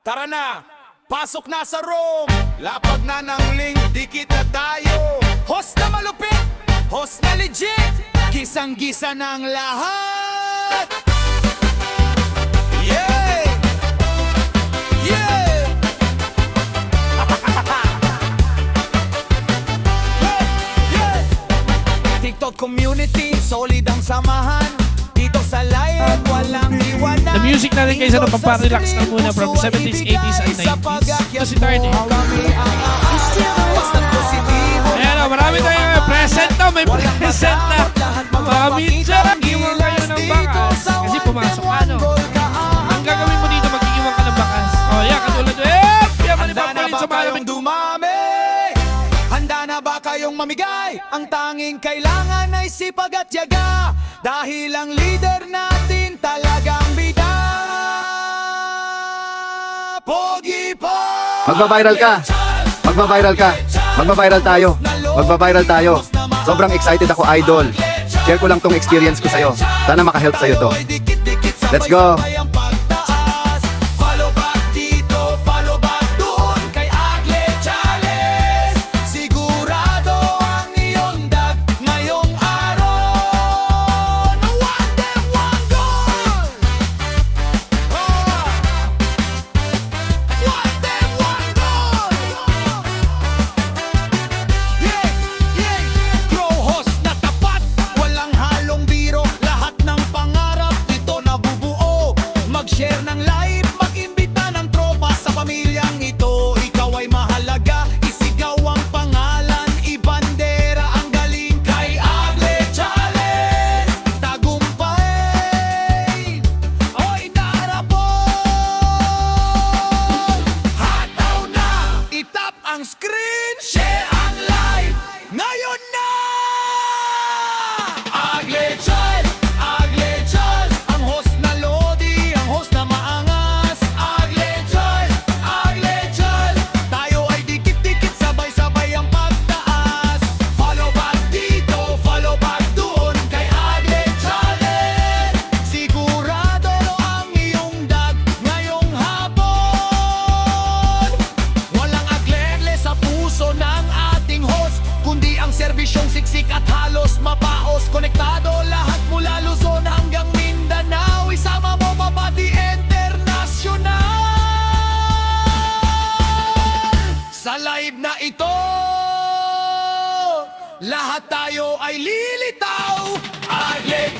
Tara na, pasok na sa room. Lapag na ng link, dikit na tayo. Host na malupit, host na legit, gisang-gisa ng lahat. Yeah! Yeah! Yeah! TikTok community, solid ang samahan. Dito sa live, walang iwanan. The music natin guys, ano, pamparelax na muna from 70s, 80s, and 90s. Ito si Tardy. Ayan o, marami tayong present na, may present na. Mga media, iwan kayo ng bakas. Kasi pumasok ka, no? Ang gagawin mo dito, mag-iwan ka ng bakas. O, yan, katulad nyo, yan, manipapalit sa malamig. Handa na ba kayong mamigay? Ang tanging kailangan ay sipag at tiyaga. Dahil ang leader natin talagang bida. Pogi po! Magba-viral ka! Magba-viral ka! Magba-viral tayo! Magba-viral tayo! Sobrang excited ako, idol! Share ko lang tong experience ko sa'yo. Sana makahelp sa'yo to. Let's go! Follow back dito, follow back doon kay Agle Challenge. Sigurado ang iyong dag ngayong araw. One day, one goal! One day, one goal! Yeah, yeah! Pro host na tapat, walang halong biro. Lahat ng pangarap dito nabubuo. Mag-share ng live, mag-imbita ng tropa sa pamilyang ito. Ikaw ay mahalaga, isigaw ang pangalan, ibandera ang galing kay Agle Challenge. Tagumpay, oy narapon. Hataw na, itap ang screen, share ang live, ngayon na! Agle Challenge, Agle Challenge, ang host na Lodi, ang host na maangas. Agle Challenge, Agle Challenge, tayo ay dikit-dikit, sabay-sabay ang pagtaas. Follow back dito, follow back doon kay Agle Challenge. Sigurado ang iyong dag ngayong hapon. Walang aglegle sa puso ng ating host, kundi ang serbisyong siksik at halos mapaos. Konektado lahat mula Luzon hanggang Mindanao. Isama mo mabati international. Sa live na ito, lahat tayo ay lilitaw. Agle